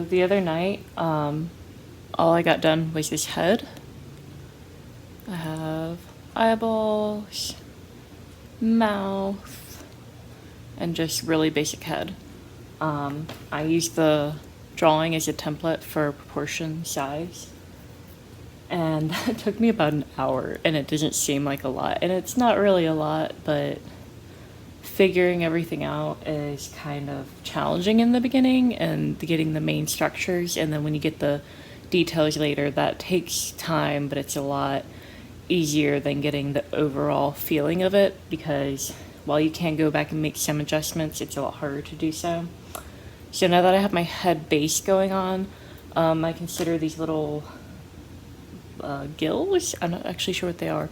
the other night, all I got done was his head. I have eyeballs, mouth, and just really basic head. I used the drawing as a template for proportion size, and that took me about an hour, and it doesn't seem like a lot, and it's not really a lot, but figuring everything out is kind of challenging in the beginning and getting the main structures, and then when you get the details later, that takes time, but it's a lot easier than getting the overall feeling of it, because while you can go back and make some adjustments, it's a lot harder to do so. So now that I have my head base going on, I consider these little gills. I'm not actually sure what they are.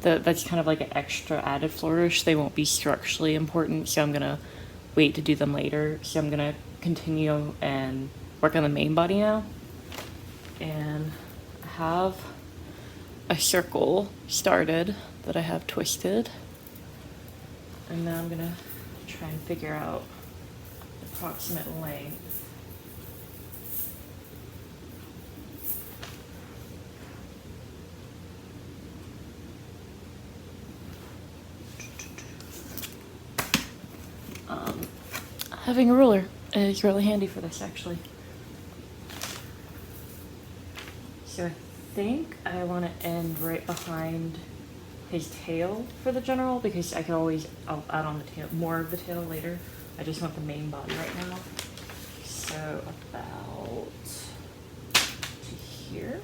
That's kind of like an extra added flourish. They won't be structurally important, so I'm gonna wait to do them later. So I'm gonna continue and work on the main body now. And I have a circle started that I have twisted. And now I'm gonna try and figure out the approximate length. Having a ruler is really handy for this, actually. So I think I want to end right behind his tail for the general, because I'll add on the tail, more of the tail later. I just want the main body right now. So about to here.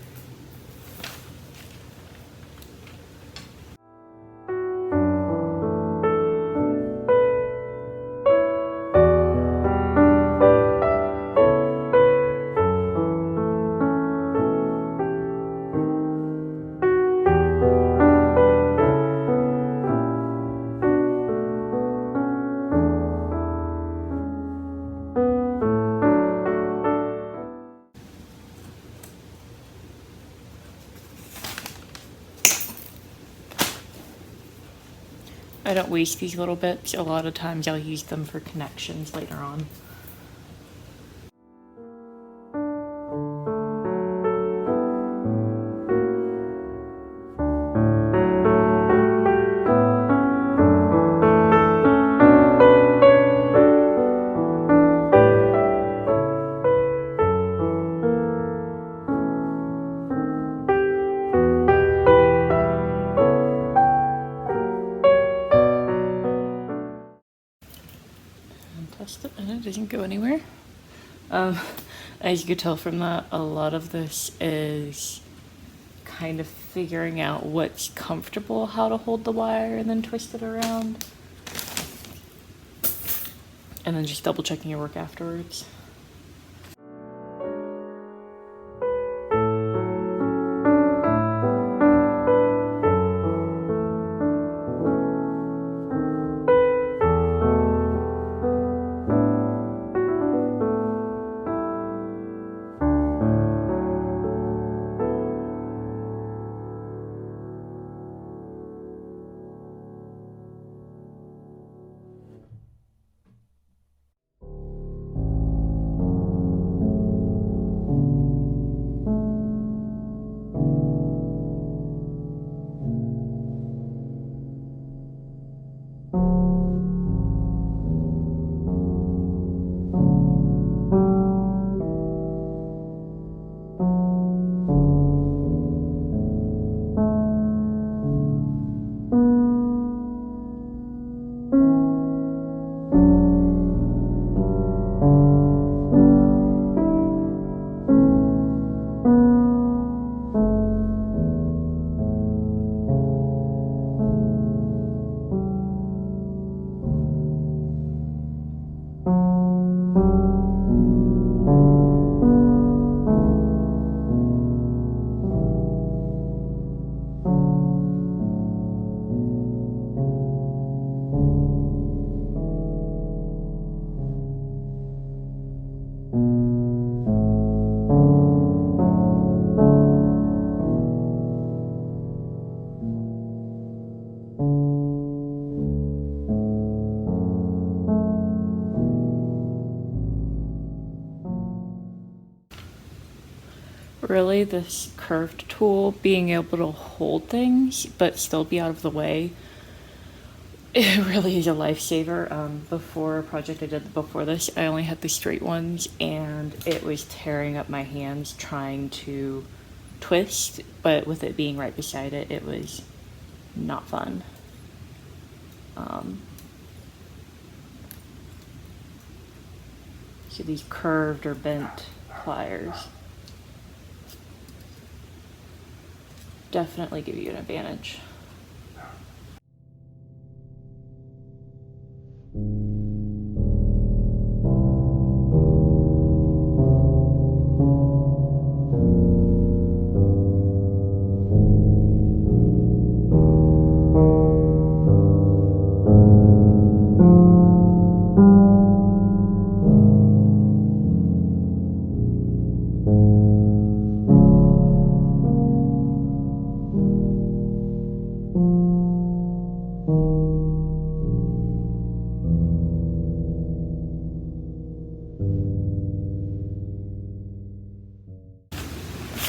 I don't waste these little bits. A lot of times I'll use them for connections later on. Test it, and it doesn't go anywhere. As you could tell from that, a lot of this is kind of figuring out what's comfortable, how to hold the wire and then twist it around. And then just double checking your work afterwards. really, this curved tool, being able to hold things but still be out of the way, it really is a lifesaver. Before a project I did before this, I only had the straight ones, and it was tearing up my hands trying to twist, but with it being right beside it, it was not fun. So these curved or bent pliers definitely give you an advantage.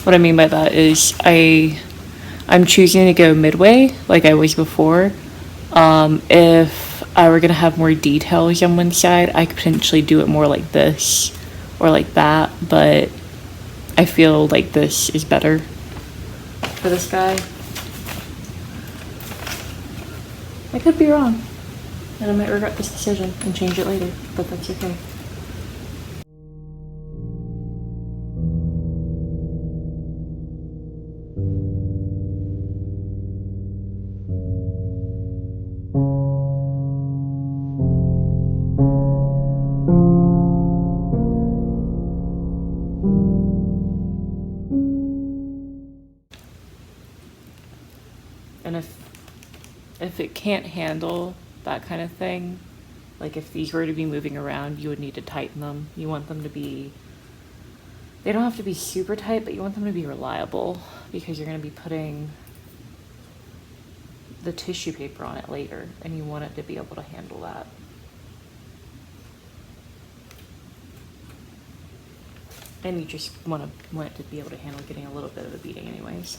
What I mean by that is I'm choosing to go midway like I was before. If I were gonna have more details on one side, I could potentially do it more like this or like that, but I feel like this is better for this guy. I could be wrong, and I might regret this decision and change it later, but that's okay. And if it can't handle that kind of thing, like if these were to be moving around, you would need to tighten them. You want them to be, they don't have to be super tight, but you want them to be reliable, because you're going to be putting the tissue paper on it later, and you want it to be able to handle that. And you just want it to be able to handle getting a little bit of a beating anyways.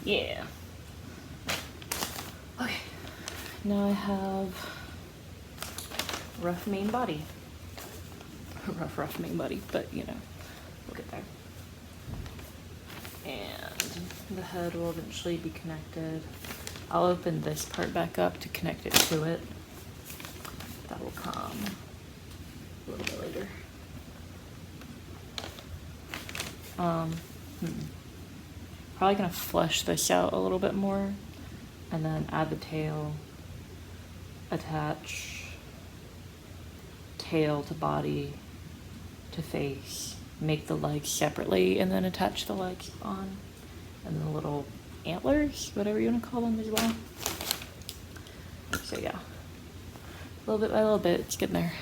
Yeah. Okay. Now I have rough main body. rough main body, but you know, we'll get there. And the head will eventually be connected. I'll open this part back up to connect it to it. That will come a little bit later. Probably gonna flesh this out a little bit more, and then add the tail, attach tail to body to face, make the legs separately, and then attach the legs on, and then the little antlers, whatever you want to call them as well. So yeah, a little bit by little bit, it's getting there.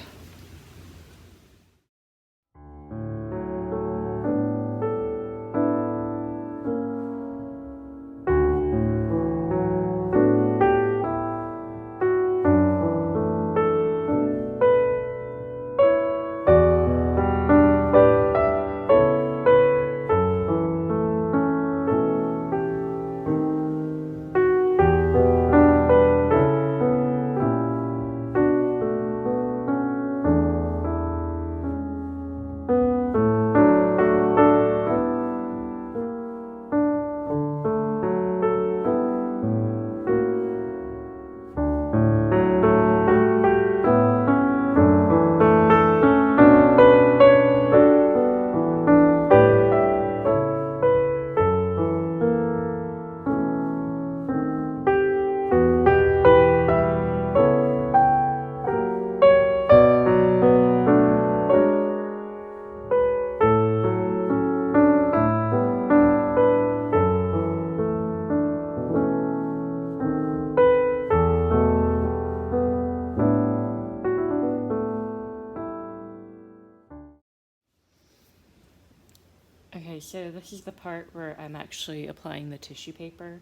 Okay, so this is the part where I'm actually applying the tissue paper.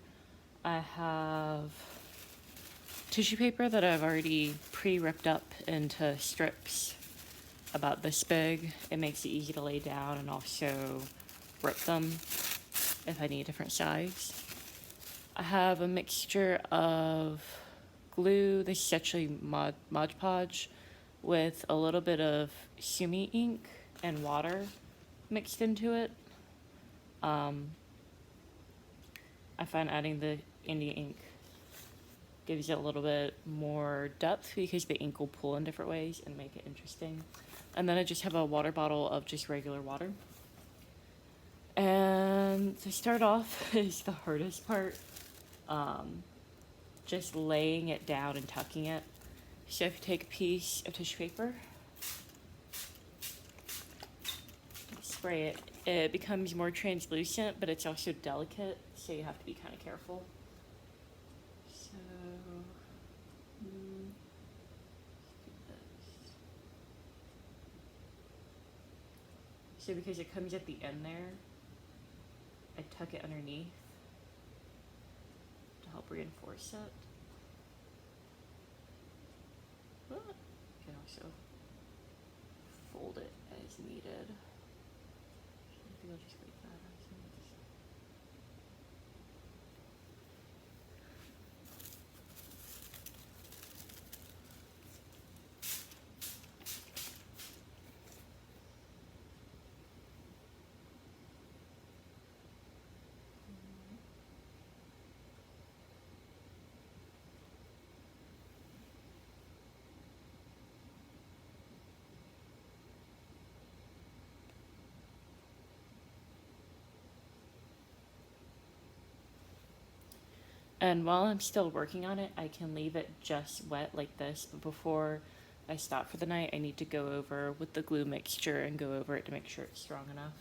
I have tissue paper that I've already pre-ripped up into strips about this big. It makes it easy to lay down and also rip them if I need a different size. I have a mixture of glue. This is actually Mod Podge with a little bit of sumi ink and water mixed into it. I find adding the India ink gives it a little bit more depth because the ink will pull in different ways and make it interesting. And then I just have a water bottle of just regular water. And to start off is the hardest part. Just laying it down and tucking it. So if you take a piece of tissue paper, spray it, it becomes more translucent, but it's also delicate, so you have to be kind of careful. So, do this. So because it comes at the end there, I tuck it underneath to help reinforce it. You can also fold it as needed. I think I'll just leave that as is. And while I'm still working on it, I can leave it just wet like this, but before I stop for the night, I need to go over with the glue mixture and go over it to make sure it's strong enough.